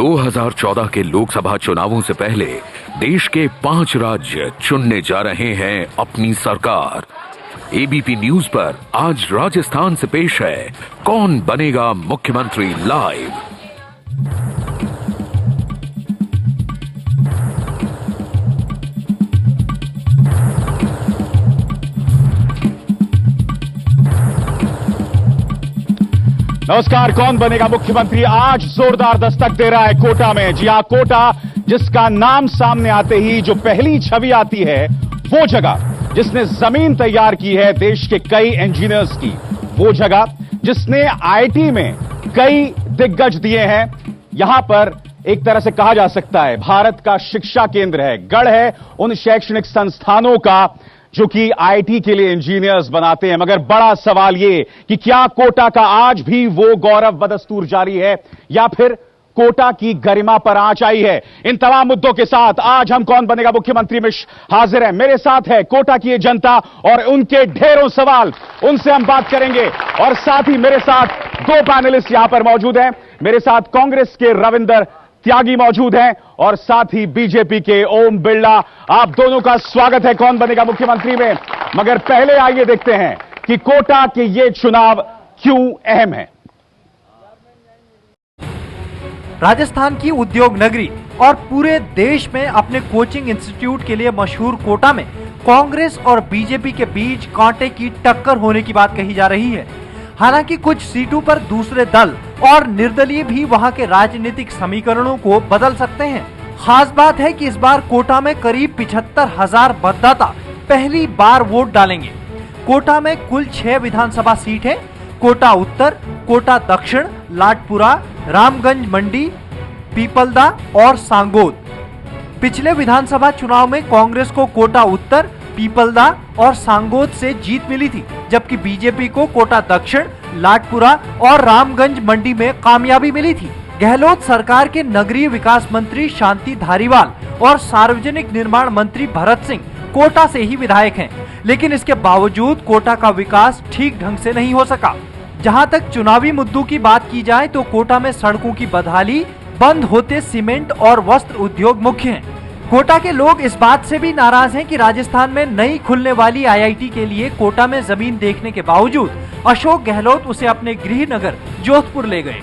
2014 के लोकसभा चुनावों से पहले देश के 5 राज्य चुनने जा रहे हैं अपनी सरकार। एबीपी न्यूज पर आज राजस्थान से पेश है कौन बनेगा मुख्यमंत्री लाइव। नमस्कार। कौन बनेगा मुख्यमंत्री आज जोरदार दस्तक दे रहा है कोटा में। जी हां, कोटा जिसका नाम सामने आते ही जो पहली छवि आती है वो जगह जिसने जमीन तैयार की है देश के कई इंजीनियर्स की, वो जगह जिसने आईटी में कई दिग्गज दिए हैं। यहां पर एक तरह से कहा जा सकता है भारत का शिक्षा केंद्र है, गढ़ है उन शैक्षणिक संस्थानों का जो कि आईटी के लिए इंजीनियर्स बनाते हैं। मगर बड़ा सवाल ये कि क्या कोटा का आज भी वो गौरव बदस्तूर जारी है या फिर कोटा की गरिमा पर आंच आई है। इन तमाम मुद्दों के साथ आज हम कौन बनेगा मुख्यमंत्री में हाजिर हैं। मेरे साथ है कोटा की ये जनता और उनके ढेरों सवाल, उनसे हम बात करेंगे। और साथ ही मेरे साथ 2 पैनलिस्ट यहां पर मौजूद हैं। मेरे साथ कांग्रेस के रविंदर त्यागी मौजूद हैं और साथ ही बीजेपी के ओम बिरला। आप दोनों का स्वागत है कौन बनेगा मुख्यमंत्री में। मगर पहले आइए देखते हैं कि कोटा के ये चुनाव क्यों अहम है। राजस्थान की उद्योग नगरी और पूरे देश में अपने कोचिंग इंस्टीट्यूट के लिए मशहूर कोटा में कांग्रेस और बीजेपी के बीच कांटे की टक्कर होने की बात कही जा रही है। हालांकि कुछ सीटों पर दूसरे दल और निर्दलीय भी वहां के राजनीतिक समीकरणों को बदल सकते हैं। खास बात है कि इस बार कोटा में करीब 75,000 मतदाता पहली बार वोट डालेंगे। कोटा में कुल 6 विधानसभा सीट है। कोटा उत्तर, कोटा दक्षिण, लाडपुरा, रामगंज मंडी, पीपलदा और सांगोद। पिछले विधानसभा चुनाव में कांग्रेस को कोटा उत्तर, पीपलदा और सांगोद से जीत मिली थी, जबकि बीजेपी को कोटा दक्षिण, लाडपुरा और रामगंज मंडी में कामयाबी मिली थी। गहलोत सरकार के नगरीय विकास मंत्री शांति धारीवाल और सार्वजनिक निर्माण मंत्री भरत सिंह कोटा से ही विधायक हैं, लेकिन इसके बावजूद कोटा का विकास ठीक ढंग से नहीं हो सका। जहां तक चुनावी मुद्दों की बात की जाए तो कोटा में सड़कों की बदहाली, बंद होते सीमेंट और वस्त्र उद्योग मुख्य हैं। कोटा के लोग इस बात से भी नाराज हैं कि राजस्थान में नई खुलने वाली आईआईटी के लिए कोटा में जमीन देखने के बावजूद अशोक गहलोत उसे अपने गृह नगर जोधपुर ले गए।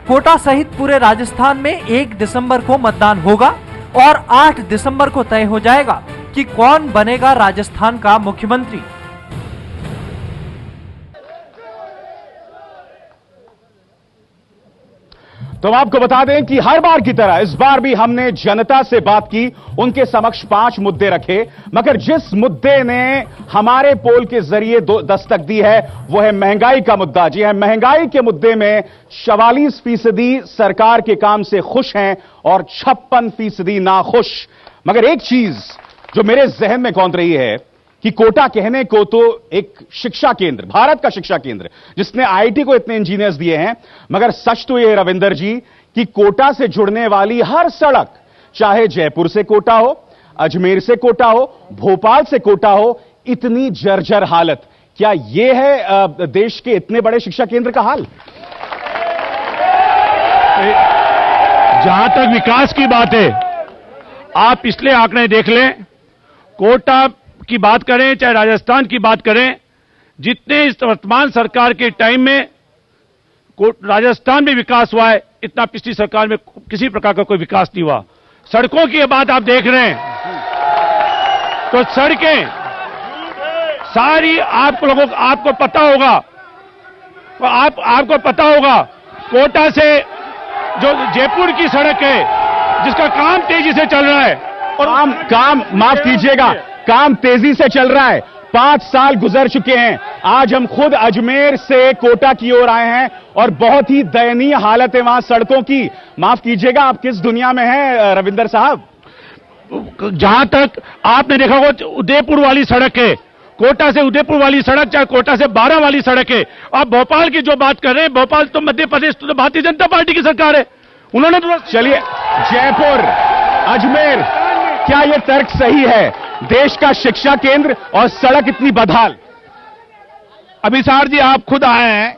कोटा सहित पूरे राजस्थान में 1 दिसंबर को मतदान होगा और 8 दिसंबर को तय हो जाएगा कि कौन बनेगा राजस्थान का मुख्यमंत्री। तो हम आपको बता दें कि हर बार की तरह इस बार भी हमने जनता से बात की, उनके समक्ष 5 मुद्दे रखे। मगर जिस मुद्दे ने हमारे पोल के जरिए दस्तक दी है वो है महंगाई का मुद्दा। जी हां, महंगाई के मुद्दे में 44% सरकार के काम से खुश हैं और 56% नाखुश। मगर एक चीज जो मेरे जहन में कौंध रही है कि कोटा कहने को तो एक शिक्षा केंद्र, भारत का शिक्षा केंद्र जिसने आईटी को इतने इंजीनियर्स दिए हैं, मगर सच तो यह रविंदर जी कि कोटा से जुड़ने वाली हर सड़क, चाहे जयपुर से कोटा हो, अजमेर से कोटा हो, भोपाल से कोटा हो, इतनी जर्जर हालत। क्या यह है देश के इतने बड़े शिक्षा केंद्र का हाल? जहां तक विकास की बात है, आप पिछले आंकड़े देख लें, कोटा की बात करें चाहे राजस्थान की बात करें, जितने इस वर्तमान सरकार के टाइम में राजस्थान में विकास हुआ है, इतना पिछली सरकार में किसी प्रकार का कोई विकास नहीं हुआ। सड़कों की बात आप देख रहे हैं तो सड़कें सारी आपको पता होगा, तो आपको पता होगा कोटा से जो जयपुर की सड़क है जिसका काम तेजी से चल रहा है, और काम माफ कीजिएगा, काम तेजी से चल रहा है। 5 साल गुजर चुके हैं। आज हम खुद अजमेर से कोटा की ओर आए हैं और बहुत ही दयनीय हालत है वहां सड़कों की। माफ कीजिएगा, आप किस दुनिया में हैं रविंदर साहब? जहां तक आपने देखा होगा उदयपुर वाली सड़क है, कोटा से उदयपुर वाली सड़क, चाहे कोटा से 12 वाली सड़क है। आप भोपाल की जो बात कर रहे हैं, भोपाल तो मध्य प्रदेश तो भारतीय जनता पार्टी की सरकार है, उन्होंने तो। चलिए, जयपुर, अजमेर, क्या यह तर्क सही है? देश का शिक्षा केंद्र और सड़क इतनी बदहाल। अभिसार जी, आप खुद आए हैं,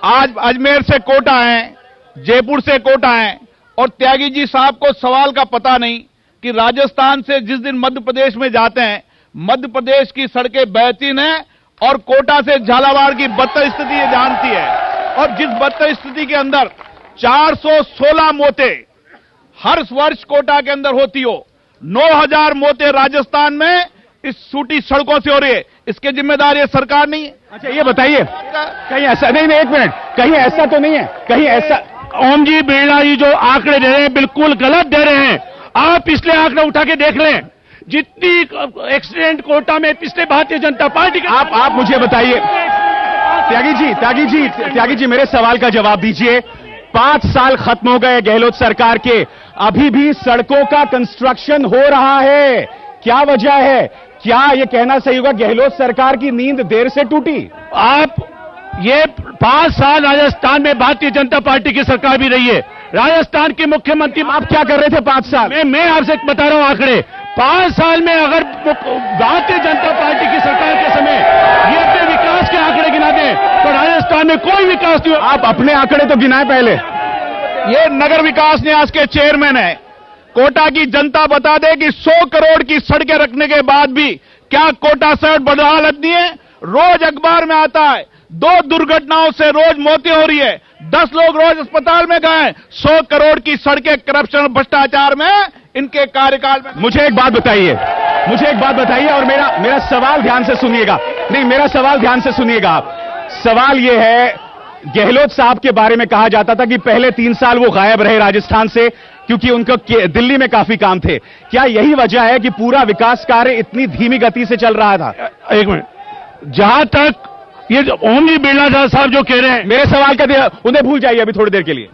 आज अजमेर से कोटा आए, जयपुर से कोटा आए और त्यागी जी साहब को सवाल का पता नहीं कि राजस्थान से जिस दिन मध्य प्रदेश में जाते हैं, मध्य प्रदेश की सड़कें बहती हैं और कोटा से झालावाड़ की बदतर स्थिति ये जानती है। और जिस बदतर स्थिति के अंदर 416 मौतें हर वर्ष कोटा के अंदर होती हो, 9000 मौतें राजस्थान में इस सूटी सड़कों से हो रही है, इसके जिम्मेदार ये सरकार नहीं है। अच्छा ये बताइए, कहीं ऐसा नहीं, एक मिनट, कहीं ऐसा तो नहीं है, कहीं ऐसा ओम जी बिरला जी जो आंकड़े दे रहे हैं बिल्कुल गलत दे रहे हैं। आप पिछले आंकड़े उठा के देख लें, जितनी एक्सीडेंट कोटा में पिछले भारतीय जनता पार्टी के आप मुझे बताइए, त्यागी जी मेरे सवाल का जवाब दीजिए। 5 साल खत्म हो गए गहलोत सरकार के, अभी भी सड़कों का कंस्ट्रक्शन हो रहा है, क्या वजह है? क्या यह कहना सही होगा गहलोत सरकार की नींद देर से टूटी? आप ये 5 साल राजस्थान में भारतीय जनता पार्टी की सरकार भी रही है, राजस्थान के मुख्यमंत्री आप क्या कर रहे थे 5 साल? मैं आपसे बता रहा हूं आंकड़े। 5 साल में अगर भारतीय जनता पार्टी की सरकार के समय ये अपने विकास के आंकड़े गिना दें तो राजस्थान में कोई विकास नहीं। आप अपने आंकड़े तो गिनाए पहले। ये नगर विकास न्यास के चेयरमैन है, कोटा की जनता बता दे कि 100 करोड़ की सड़कें रखने के बाद भी क्या कोटा शहर बदहालत नहीं है? रोज अखबार में आता है 2 दुर्घटनाओं से रोज मौतें हो रही है, 10 लोग रोज अस्पताल में गए। 100 करोड़ की सड़कें करप्शन भ्रष्टाचार में इनके कार्यकाल में। मुझे एक बात बताइए और मेरा सवाल ध्यान से सुनिएगा। नहीं, मेरा सवाल ध्यान से सुनिएगा आप। सवाल यह है, गहलोत साहब के बारे में कहा जाता था कि पहले 3 साल वो गायब रहे राजस्थान से क्योंकि उनको दिल्ली में काफी काम थे। क्या यही वजह है कि पूरा विकास कार्य इतनी धीमी गति से चल रहा था? एक मिनट, जहां तक ये ओम जी बिरला साहब जो कह रहे हैं, मेरे सवाल का उन्हें भूल जाइए अभी थोड़ी देर के लिए।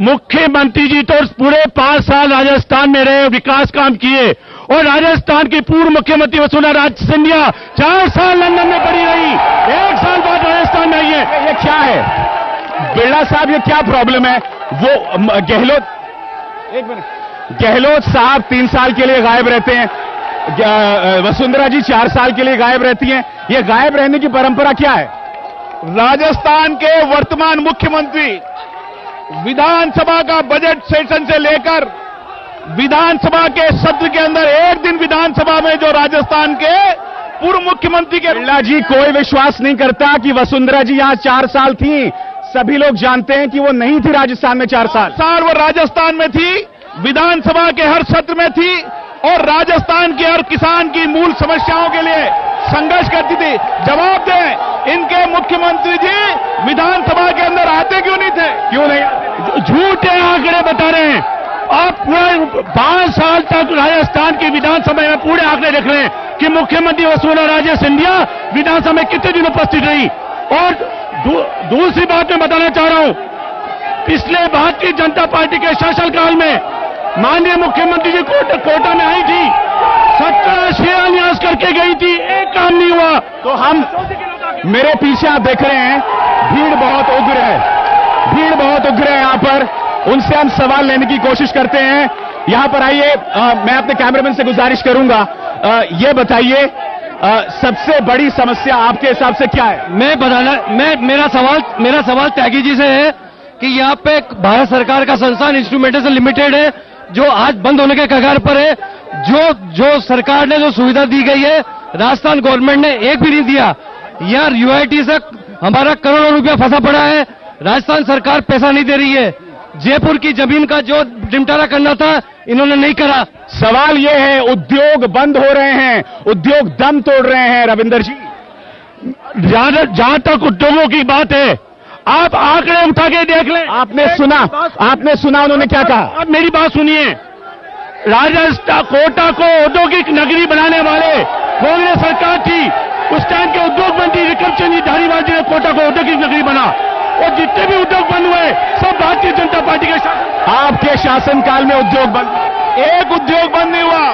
मुख्यमंत्री जी तो पूरे 5 साल राजस्थान में रहे, विकास काम किए, और राजस्थान की पूर्व मुख्यमंत्री वसुंधरा राजे सिंधिया 4 साल लंदन में पड़ी रही, 1 साल बाद राजस्थान में आई है। ये क्या है बिरला साहब, ये क्या प्रॉब्लम है? वो गहलोत साहब 3 साल के लिए गायब रहते हैं, वसुंधरा जी 4 साल के लिए गायब रहती हैं। ये गायब रहने की परंपरा क्या है? राजस्थान के वर्तमान मुख्यमंत्री विधानसभा का बजट सेशन से लेकर विधानसभा के सत्र के अंदर एक दिन विधानसभा में जो राजस्थान के पूर्व मुख्यमंत्री के बिरला जी कोई विश्वास नहीं करता कि वसुंधरा जी यहां 4 साल थी। सभी लोग जानते हैं कि वो नहीं थी राजस्थान में 4 साल। वो राजस्थान में थी, विधानसभा के हर सत्र में थी और राजस्थान के हर किसान की मूल समस्याओं के लिए संघर्ष करती थी। जवाब दें, इनके मुख्यमंत्री जी विधानसभा के अंदर आते क्यों नहीं थे? क्यों नहीं? झूठे आंकड़े बता रहे हैं आप। पूरे 5 साल तक राजस्थान की विधानसभा में पूरे आंकड़े देख रहे हैं कि मुख्यमंत्री वसुंधरा राजे सिंधिया विधानसभा में कितने दिन उपस्थित रही। और दूसरी बात मैं बताना चाह रहा हूं, पिछले भारतीय जनता पार्टी के शासनकाल में माननीय मुख्यमंत्री जी कोटा में आई थी, 17 शिलान्यास करके गई थी, एक काम नहीं हुआ। तो हम मेरे पीछे आप देख रहे हैं भीड़ बहुत उग्र है यहां पर। उनसे हम सवाल लेने की कोशिश करते हैं। यहां पर आइए, मैं अपने कैमरामैन से गुजारिश करूंगा, ये बताइए सबसे बड़ी समस्या आपके हिसाब से क्या है? मेरा सवाल त्यागी जी से है कि यहाँ पे भारत सरकार का संस्थान इंस्ट्रूमेंटेशन लिमिटेड है जो आज बंद होने के कगार पर है। जो सरकार ने जो सुविधा दी गई है राजस्थान गवर्नमेंट ने एक भी नहीं दिया। यार यूआईटी से हमारा करोड़ों रुपया फंसा पड़ा है, राजस्थान सरकार पैसा नहीं दे रही है। जयपुर की जमीन का जो निपटारा करना था इन्होंने नहीं करा। सवाल यह है, उद्योग बंद हो रहे हैं, उद्योग दम तोड़ रहे हैं। रविंदर जी, जहां तक उद्योगों की बात है, आप आंकड़े उठा के देख लें। आपने सुना उन्होंने क्या कहा? आप मेरी बात सुनिए। राजस्थान कोटा को औद्योगिक नगरी बनाने वाले कांग्रेस सरकार थी, उस टाइम के उद्योग मंत्री विक्रम सिंह धारीवाल जी ने कोटा को औद्योगिक नगरी बना, और जितने भी उद्योग बंद हुए सब भारतीय जनता पार्टी के आपके शासनकाल में उद्योग बंद, एक उद्योग बंद नहीं हुआ।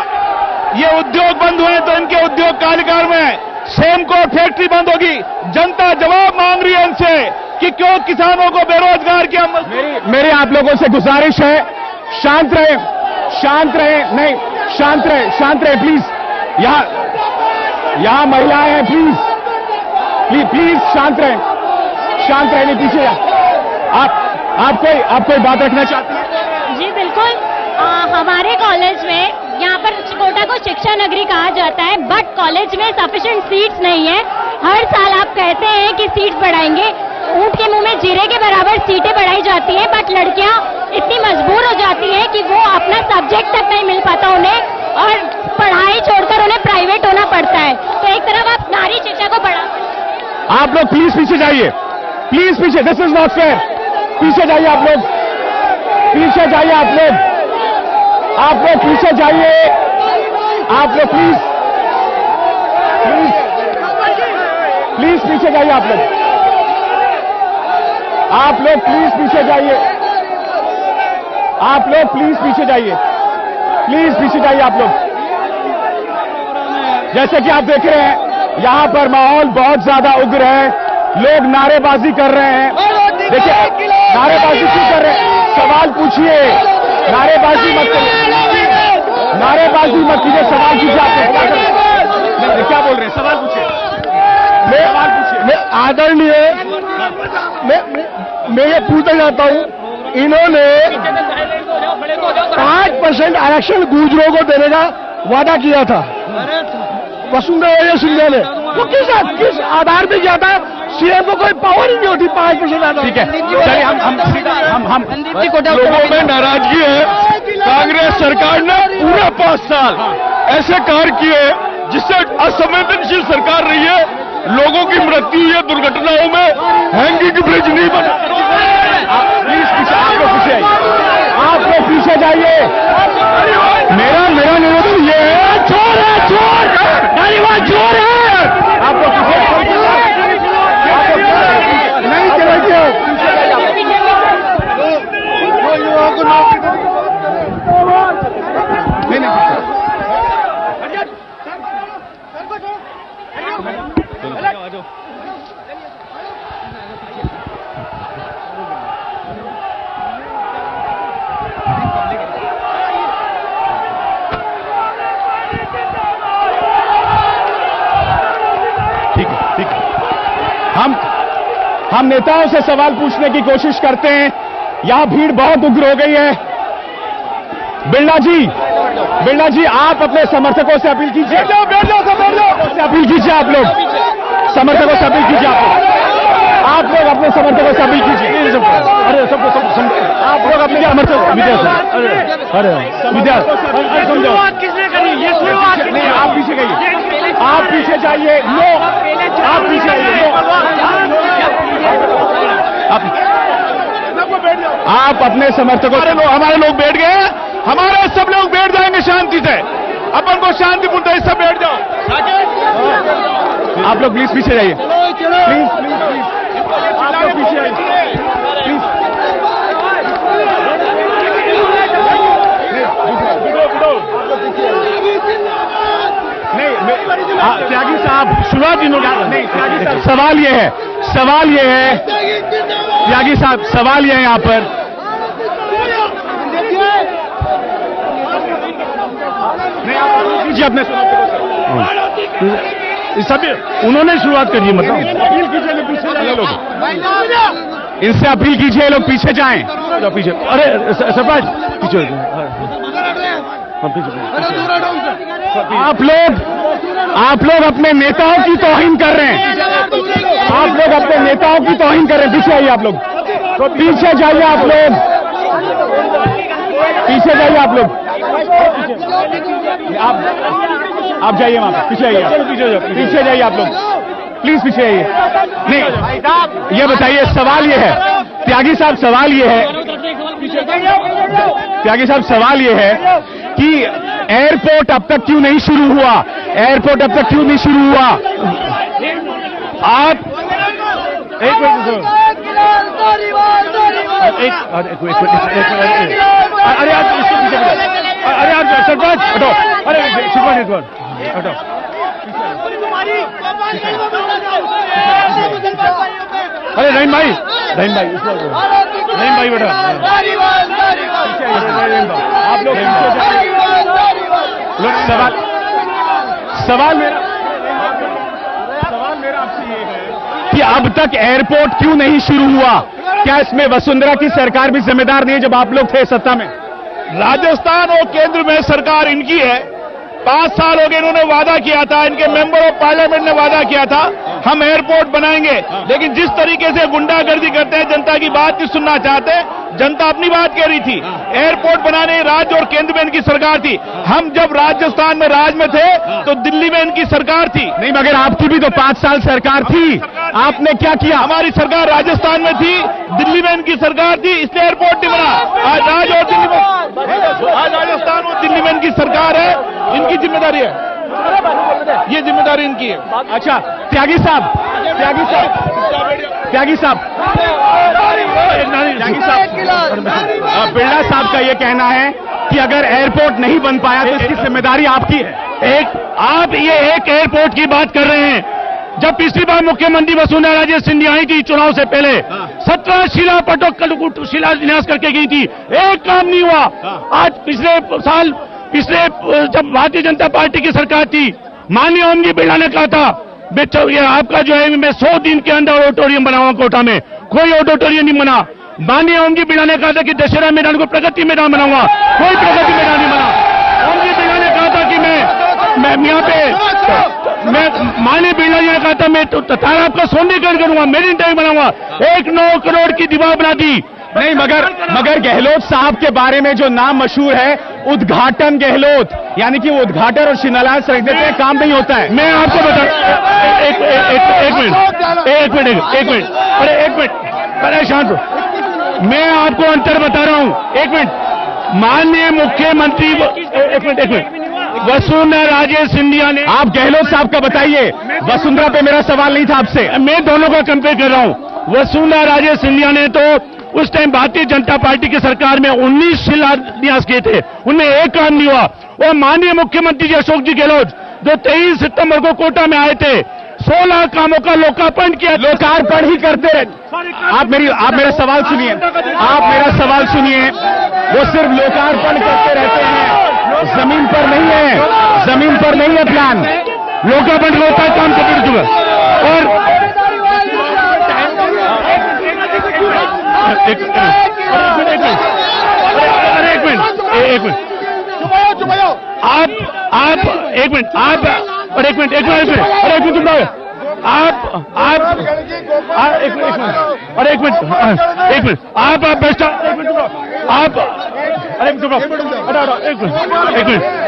ये उद्योग बंद हुए तो इनके उद्योग कार्यकाल में सेमको फैक्ट्री बंद होगी। जनता जवाब मांग रही है इनसे कि क्यों किसानों को बेरोजगार किया। मेरी आप लोगों से गुजारिश है, शांत रहे प्लीज। यहां महिलाएं हैं, प्लीज शांत रहे, नहीं पीछे। आप कोई बात रखना चाहते हैं? जी बिल्कुल। हमारे कॉलेज में यहाँ पर कोटा को शिक्षा नगरी कहा जाता है, बट कॉलेज में सफिशिएंट सीट्स नहीं है। हर साल आप कहते हैं कि सीट्स बढ़ाएंगे, ऊंट के मुंह में जीरे के बराबर सीटें बढ़ाई जाती हैं, बट लड़कियां इतनी मजबूर हो जाती हैं कि वो अपना सब्जेक्ट तक नहीं मिल पाता उन्हें, और पढ़ाई छोड़कर उन्हें प्राइवेट होना पड़ता है। तो एक तरफ आप नारी शिक्षा को बढ़ा, आप लोग प्लीज पीछे जाइए, प्लीज पीछे, दिस इज नॉट फेयर। पीछे जाइए आप लोग, पीछे जाइए आप लोग पीछे जाइए, आप लोग प्लीज पीछे जाइए, आप लोग प्लीज पीछे जाइए, आप लोग प्लीज पीछे जाइए, प्लीज पीछे जाइए आप लोग। जैसे कि आप देख रहे हैं यहां पर माहौल बहुत ज्यादा उग्र है, लोग नारेबाजी कर रहे हैं। देखिए नारेबाजी क्यों कर रहे हैं, सवाल पूछिए, नारेबाजी मत कीजिए, नारेबाजी मत कीजिए, सवाल कीजिए। आप क्या बोल रहे हैं, सवाल पूछिए, सवाल पूछिए। आदरणीय, मैं ये पूछना चाहता हूँ, इन्होंने 5% आरक्षण गुर्जरों को देने का वादा किया था वसुंधरा सिंधिया ने, वो किस आधार पे किया था? सीएम को कोई पावर ही नहीं होती 5% आधार। ठीक है, चलिए हम लोगों में नाराजगी है। कांग्रेस सरकार ने पूरा 5 साल ऐसे कार्य किए जिससे असंवेदनशील सरकार रही है, लोगों की मृत्यु हुई है दुर्घटनाओं में, हैंगिंग ब्रिज नहीं बना। प्लीज पीछे, आप लोग पीछे आइए, आप लोग पीछे जाइए। मेरा निवेदन ये है, चोर है, चोर चोर है, आप लोग पीछे नहीं चलेंगे, हम नेताओं से सवाल पूछने की कोशिश करते हैं। यहां भीड़ बहुत उग्र हो गई है। बिरला जी आप अपने समर्थकों से अपील कीजिए, अपील कीजिए, आप लोग समर्थकों से अपील कीजिए, आप लोग अपने समर्थकों से अपील कीजिए। अरे सबको आप लोग अपने समर्थक किसने करी ये शुरुआत? नहीं, आप पीछे गइए, आप पीछे जाइए, नो आप पीछे जाइए, आप अपने समर्थकों से, हमारे लोग बैठ गए, हमारे सब लोग बैठ जाएंगे शांति से, अपन को शांतिपूर्ण सब बैठ जाओ। आप लोग प्लीज पीछे जाइए, प्लीज आप लोग पीछे आइए, प्लीज। नहीं, त्यागी साहब शुरुआत नहीं, त्यागी साहब सवाल ये है, त्यागी साहब सवाल ये है यहाँ पर, नहीं आप कीजिए अपने सभी, उन्होंने शुरुआत करी है, मतलब अपील कीजिए लोग पीछे जाए, लोग इनसे अपील कीजिए लोग पीछे जाएं, पीछे। अरे सरपंच पीछे, आप लोग अपने नेताओं की तौहीन कर रहे हैं, आप लोग अपने नेताओं की तौहीन कर रहे हैं। पीछे आइए आप लोग, पीछे जाइए आप लोग, पीछे जाइए आप लोग, आप जाइए वहां पर, पीछे आइए, पीछे जाइए आप लोग, प्लीज पीछे आइए। नहीं ये बताइए, सवाल ये है त्यागी साहब, सवाल ये है त्यागी साहब, सवाल ये है कि एयरपोर्ट अब तक क्यों नहीं शुरू हुआ, एयरपोर्ट अब तक क्यों नहीं शुरू हुआ? आप एक मिनट, अरे आप इसके पीछे, अरे आप सरपंच हटो, अरे सरपंच हटो, अरे रहीम भाई बेटा, आप लोग सवाल मेरा आपसे ये है कि अब तक एयरपोर्ट क्यों नहीं शुरू हुआ? क्या इसमें वसुंधरा की सरकार भी जिम्मेदार नहीं है जब आप लोग थे सत्ता में? राजस्थान और केंद्र में सरकार इनकी है। 5 साल हो गए इन्होंने वादा किया था, इनके मेंबर ऑफ पार्लियामेंट ने वादा किया था हम एयरपोर्ट बनाएंगे, लेकिन जिस तरीके से गुंडागर्दी करते हैं, जनता की बात नहीं सुनना चाहते। जनता अपनी बात कह रही थी, एयरपोर्ट बनाने राज्य और केंद्र में इनकी सरकार थी। हम जब राजस्थान में राज में थे तो दिल्ली में इनकी सरकार थी। नहीं, मगर आपकी भी तो 5 साल सरकार थी, आपने क्या किया? हमारी सरकार राजस्थान में थी, दिल्ली में इनकी सरकार थी, इसलिए एयरपोर्ट नहीं बना। आज राज और दिल्ली में, आज राजस्थान और दिल्ली में इनकी सरकार है, इनकी जिम्मेदारी है, ये जिम्मेदारी इनकी है। अच्छा, त्यागी साहब, बिरला साहब का ये कहना है कि अगर एयरपोर्ट नहीं बन पाया तो इसकी जिम्मेदारी आपकी है। आप ये एक एयरपोर्ट की बात कर रहे हैं, जब पिछली बार मुख्यमंत्री वसुंधरा राजे सिंधिया आई थी चुनाव से पहले 17 शिलान्यास करके गई थी, एक काम नहीं हुआ। आज पिछले जब भारतीय जनता पार्टी की सरकार थी, माननीय ओम जी बिरला ने कहा था ये आपका जो है मैं 100 दिन के अंदर ऑडिटोरियम बनाऊंगा कोटा में, कोई ऑडिटोरियम नहीं बना। माननीय ओम जी बिरला ने कहा था कि दशहरा मैदान को प्रगति मैदान बनाऊंगा, कोई प्रगति मैदान नहीं बना। ओम जी बिरला ने कहा था कि मैं यहाँ पे माननीय बिरला जी ने कहा था मैं तारा आपका सौंदर्यीकरण करूंगा, मेरी टैंक बनाऊंगा, 9 करोड़ की दीवार बना दी। नहीं, मगर गहलोत साहब के बारे में जो नाम मशहूर है, उद्घाटन गहलोत, यानी कि वो उद्घाटन और शिलान्यास रख देते हैं, काम नहीं होता है। मैं आपको बता, एक मिनट, अरे शांत, मैं आपको अंतर बता रहा हूं, एक मिनट। माननीय मुख्यमंत्री, एक मिनट, वसुंधरा राजे सिंधिया ने, आप गहलोत साहब का बताइए, वसुंधरा पे मेरा सवाल नहीं था आपसे, मैं दोनों का कंपेयर कर रहा हूं। वसुंधरा राजे सिंधिया ने तो उस टाइम भारतीय जनता पार्टी की सरकार में 19 शिलान्यास किए थे, उनमें एक काम नहीं हुआ। और माननीय मुख्यमंत्री जी अशोक जी गहलोत जो 23 सितंबर को कोटा में आए थे, 16 कामों का लोकार्पण किया। लोकार्पण ही करते रहे। आप मेरा सवाल सुनिए, वो सिर्फ लोकार्पण करते रहते हैं, जमीन पर नहीं है प्लान। लोकार्पण होता है, काम कर चुका। और एक मिनट,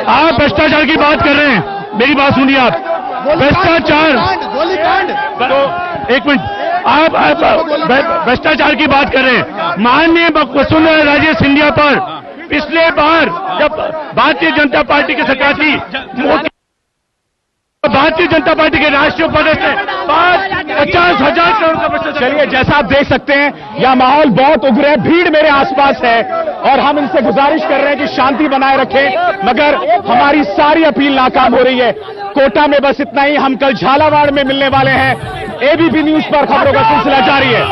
आप भ्रष्टाचार की बात कर रहे हैं, मेरी बात सुनिए आप। भ्रष्टाचार, एक मिनट, आप भ्रष्टाचार की बात कर रहे हैं। माननीय वसुंधरा राजे सिंधिया पर पिछले बार जब भारतीय जनता पार्टी की सरकार थी, भारतीय जनता पार्टी के राष्ट्रीय उपाध्यक्ष ने 50,000 करोड़ का भ्रष्टाचार। चलिए, जैसा आप देख सकते हैं, यह माहौल बहुत उग्र है, भीड़ मेरे आसपास है और हम इनसे गुजारिश कर रहे हैं कि शांति बनाए रखें, मगर हमारी सारी अपील नाकाम हो रही है। कोटा में बस इतना ही, हम कल झालावाड़ में मिलने वाले हैं। एबीपी न्यूज पर खबरों का सिलसिला जारी है।